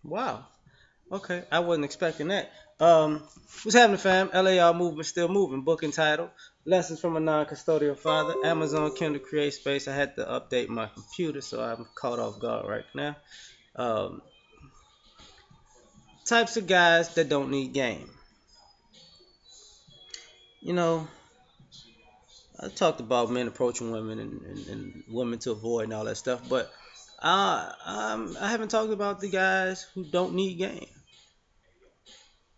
Wow. Okay, I wasn't expecting that. Um, what's happening, fam? L.A.R. movement still moving. Book entitled "Lessons from a Non-Custodial Father." Amazon Kindle Create Space. I had to update my computer, so I'm caught off guard right now. Um, types of guys that don't need game. You know, I talked about men approaching women and women to avoid and all that stuff, but I haven't talked about the guys who don't need game.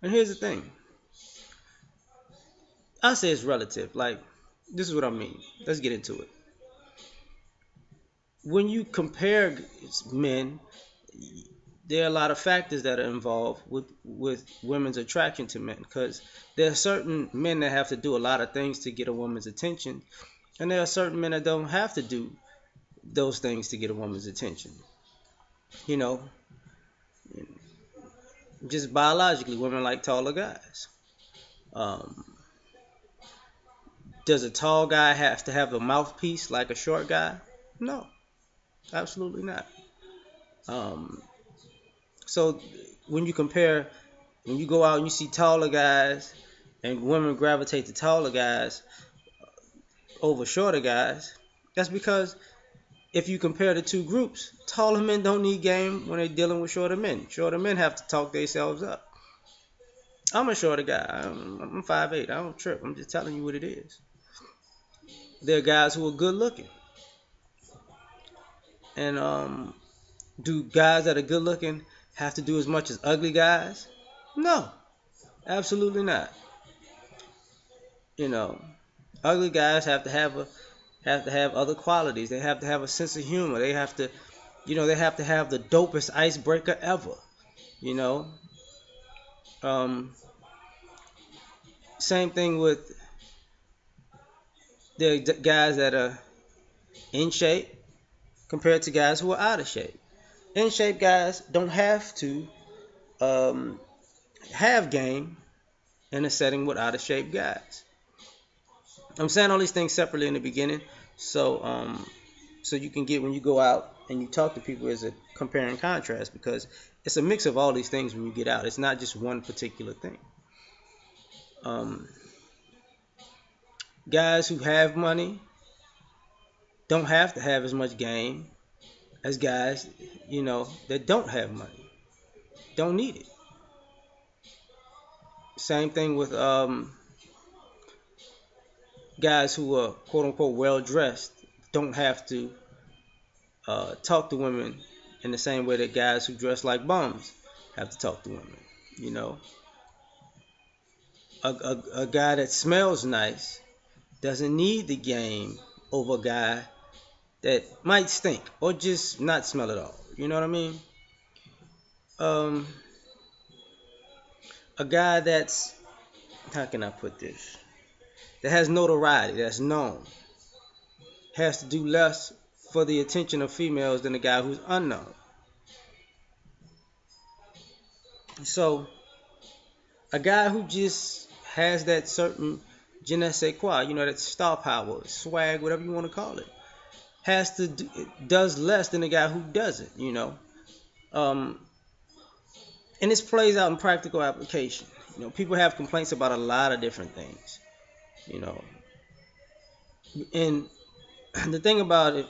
And here's the thing: I say it's relative. Like, this is what I mean. Let's get into it. When you compare men, there are a lot of factors that are involved with women's attraction to men. Because there are certain men that have to do a lot of things to get a woman's attention, and there are certain men that don't have to do those things to get a woman's attention. You know, just biologically, women like taller guys. Um, does a tall guy have to have a mouthpiece like a short guy? No, absolutely not. Um, so when you compare, when you go out and you see taller guys, and women gravitate to taller guys over shorter guys, that's because if you compare the two groups, taller men don't need game when they're dealing with shorter men. Shorter men have to talk themselves up. I'm a shorter guy. I'm 5'8". I don't trip. I'm just telling you what it is. There are guys who are good looking. And do guys that are good looking have to do as much as ugly guys? No, absolutely not. You know, ugly guys have to have other qualities. They have to have a sense of humor. They have to, they have to have the dopest icebreaker ever. You know, um, same thing with the guys that are in shape compared to guys who are out of shape. In shape guys don't have to um, have game in a setting with out of shape guys. I'm saying all these things separately in the beginning, so so you can get when you go out and you talk to people as a compare and contrast because it's a mix of all these things when you get out. It's not just one particular thing. Um, guys who have money don't have to have as much game as guys, that don't have money. Don't need it. Same thing with guys who are quote unquote well dressed don't have to talk to women in the same way that guys who dress like bums have to talk to women. You know, a guy that smells nice doesn't need the game over a guy that might stink or just not smell at all. You know what I mean? Um, a guy that's, how can I put this? That has notoriety, that's known, has to do less for the attention of females than a guy who's unknown. So a guy who just has that certain je ne sais quoi, that star power, swag, whatever you want to call it, does less than a guy who doesn't. Um, and this plays out in practical application. People have complaints about a lot of different things. You know, and the thing about it,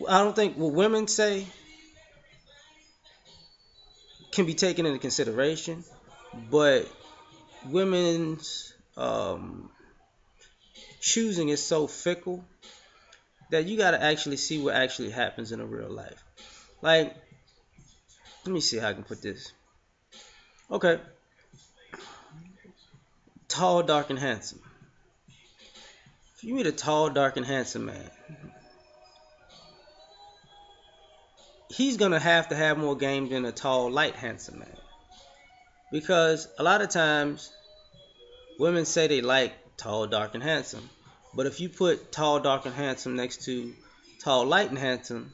I don't think what women say can be taken into consideration, but women's choosing is so fickle that you got to actually see what actually happens in a real life. Like, let me see how I can put this. Okay, tall, dark, and handsome. If you meet a tall, dark, and handsome man, he's gonna have to have more game than a tall, light, handsome man. Because a lot of times, women say they like tall, dark, and handsome. But if you put tall, dark, and handsome next to tall, light, and handsome,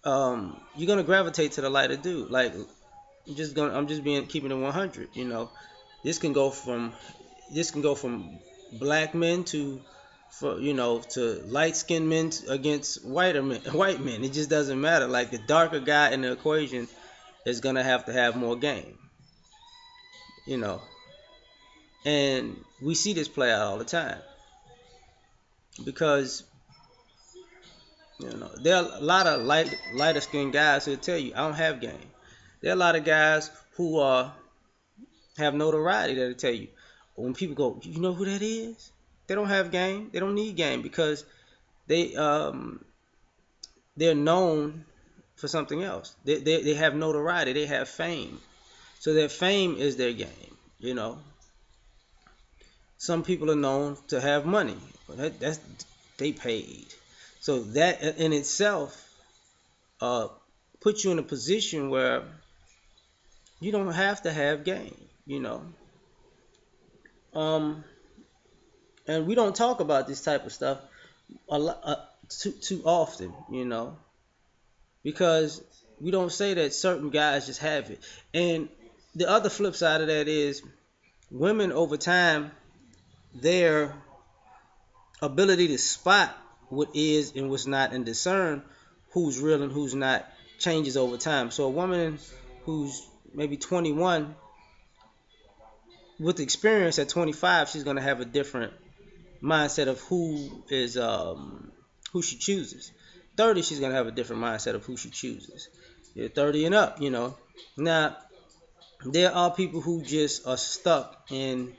you're gonna gravitate to the lighter dude. Like, I'm just being keeping it 100. This can go from black men to for to light skinned men against white men. It just doesn't matter. Like the darker guy in the equation is gonna have to have more game, you know. And we see this play out all the time because there are a lot of lighter skinned guys who'll tell you I don't have game. There are a lot of guys who have notoriety that'll tell you when people go, you know who that is? They don't have game. They don't need game because they they're known for something else. They have notoriety. They have fame. So their fame is their game. Some people are known to have money. That's they paid. So that in itself uh, puts you in a position where you don't have to have game. Um, and we don't talk about this type of stuff a lot, too often. Because we don't say that certain guys just have it. And the other flip side of that is women over time, their ability to spot what is and what's not and discern who's real and who's not changes over time. So a woman who's maybe 21 with experience at 25, she's going to have a different mindset of who she chooses. 30, she's going to have a different mindset of who she chooses. You're 30 and up. Now there are people who just are stuck in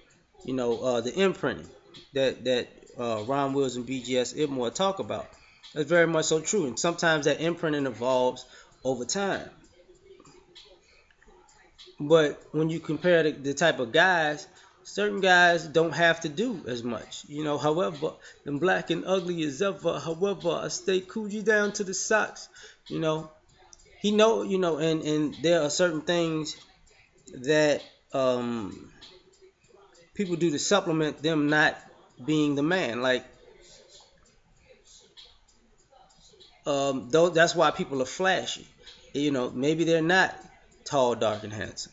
the imprinting that Ron Wills and BGS Ibmore talk about. That's very much so true, and sometimes that imprinting evolves over time. But when you compare the type of guys, certain guys don't have to do as much. However, them black and ugly as ever. However, I stay Coogee down to the socks. And there are certain things that people do to supplement them not being the man. Like, though that's why people are flashy. Maybe they're not tall, dark, and handsome,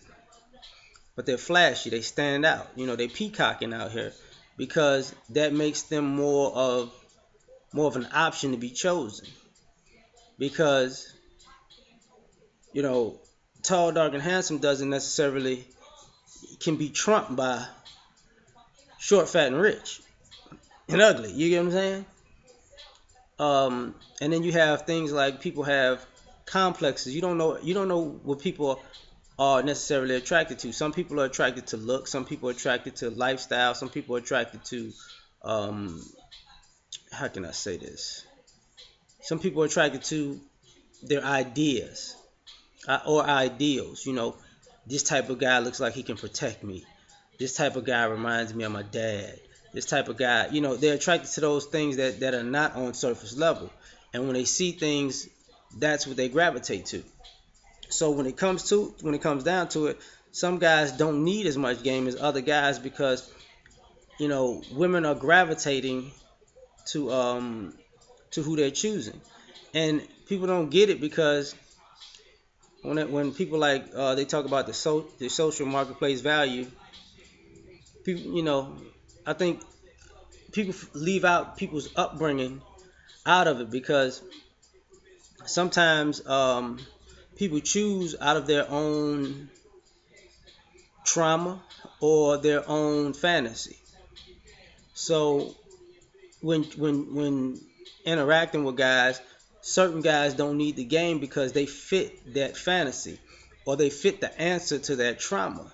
but they're flashy. They stand out. They peacocking out here because that makes them more of an option to be chosen. Because tall, dark, and handsome doesn't necessarily can be trumped by short, fat, and rich and ugly. You get what I'm saying? And then you have things like people have complexes. You don't know what people are necessarily attracted to. Some people are attracted to look. Some people are attracted to lifestyle. Some people are attracted to how can I say this? Some people are attracted to their ideas or ideals. This type of guy looks like he can protect me. This type of guy reminds me of my dad. This type of guy, they're attracted to those things that are not on surface level. And when they see things, that's what they gravitate to. So when it comes down to it, some guys don't need as much game as other guys because women are gravitating to who they're choosing, and people don't get it because when people like they talk about the social marketplace value, people I think people leave out people's upbringing out of it because sometimes people choose out of their own trauma or their own fantasy. So when interacting with guys, certain guys don't need the game because they fit that fantasy or they fit the answer to that trauma.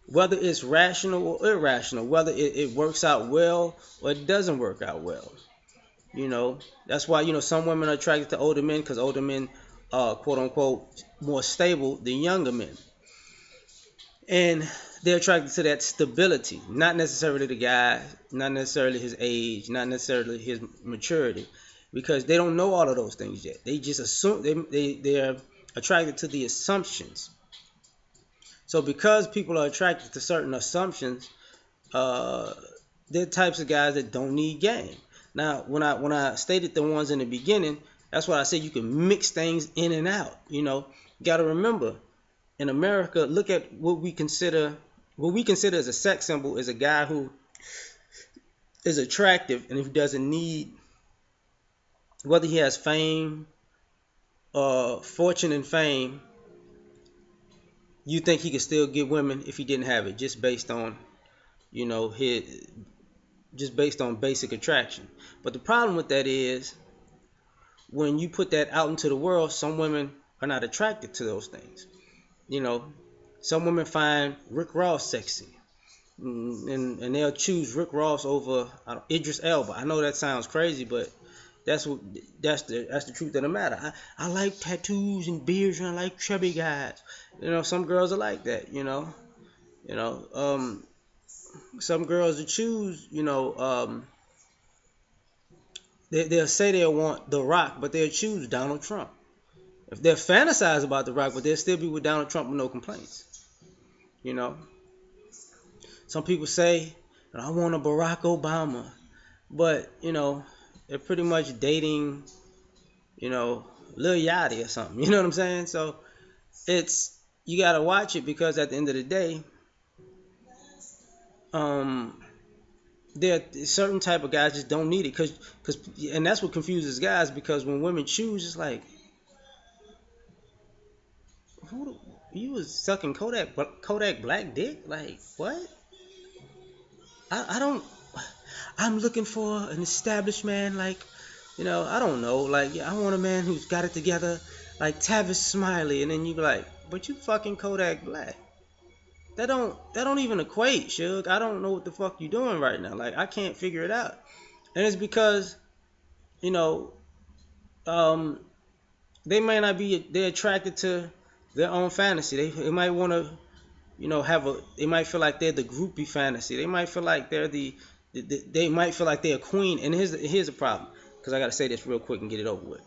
Whether it's rational or irrational, whether it works out well or it doesn't work out well. That's why some women are attracted to older men because older men are quote unquote more stable than younger men, and they're attracted to that stability, not necessarily the guy, not necessarily his age, not necessarily his maturity, because they don't know all of those things yet. They just assume they're attracted to the assumptions. So because people are attracted to certain assumptions, they're types of guys that don't need game. Now, when I stated the ones in the beginning, that's why I said you can mix things in and out. You got to remember, in America, look at what we consider as a sex symbol is a guy who is attractive and if he doesn't need, whether he has fame or fortune and fame, you think he could still get women if he didn't have it, just based on, his, just based on basic attraction. But the problem with that is when you put that out into the world, some women are not attracted to those things. You know, some women find Rick Ross sexy, and they'll choose Rick Ross over Idris Elba. I know that sounds crazy, but that's what that's the truth of the matter. I like tattoos and beards, and I like chubby guys. Some girls are like that. You know, some girls will choose. They'll say they'll want The Rock, but they'll choose Donald Trump. If they're fantasize about The Rock, but they'll still be with Donald Trump with no complaints. You know, some people say, I want a Barack Obama, but they're pretty much dating, Lil Yachty or something. You know what I'm saying? So you gotta watch it because at the end of the day, um, there are certain type of guys just don't need it and that's what confuses guys because when women choose, it's like, who you was sucking Kodak Black dick? Like what? I don't. I'm looking for an established man, like, I don't know, like, I want a man who's got it together, like Tavis Smiley, and then you be like, but you fucking Kodak Black. That don't even equate, Suge. I don't know what the fuck you doing right now. Like, I can't figure it out, and it's because, you know, um, they may not be they're attracted to their own fantasy. They might want to, they might feel like they're the groupie fantasy. They might feel like they might feel like they're a queen. And here's the problem, because I got to say this real quick and get it over with.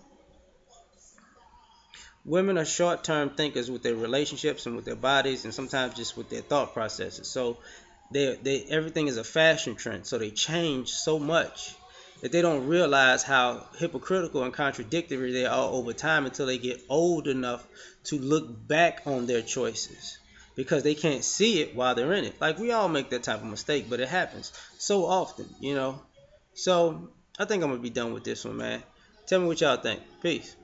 Women are short-term thinkers with their relationships and with their bodies, and sometimes just with their thought processes. So they everything is a fashion trend. So they change so much that they don't realize how hypocritical and contradictory they are over time until they get old enough to look back on their choices, because they can't see it while they're in it. Like, we all make that type of mistake, but it happens so often. So I think I'm gonna be done with this one, man. Tell me what y'all think. Peace.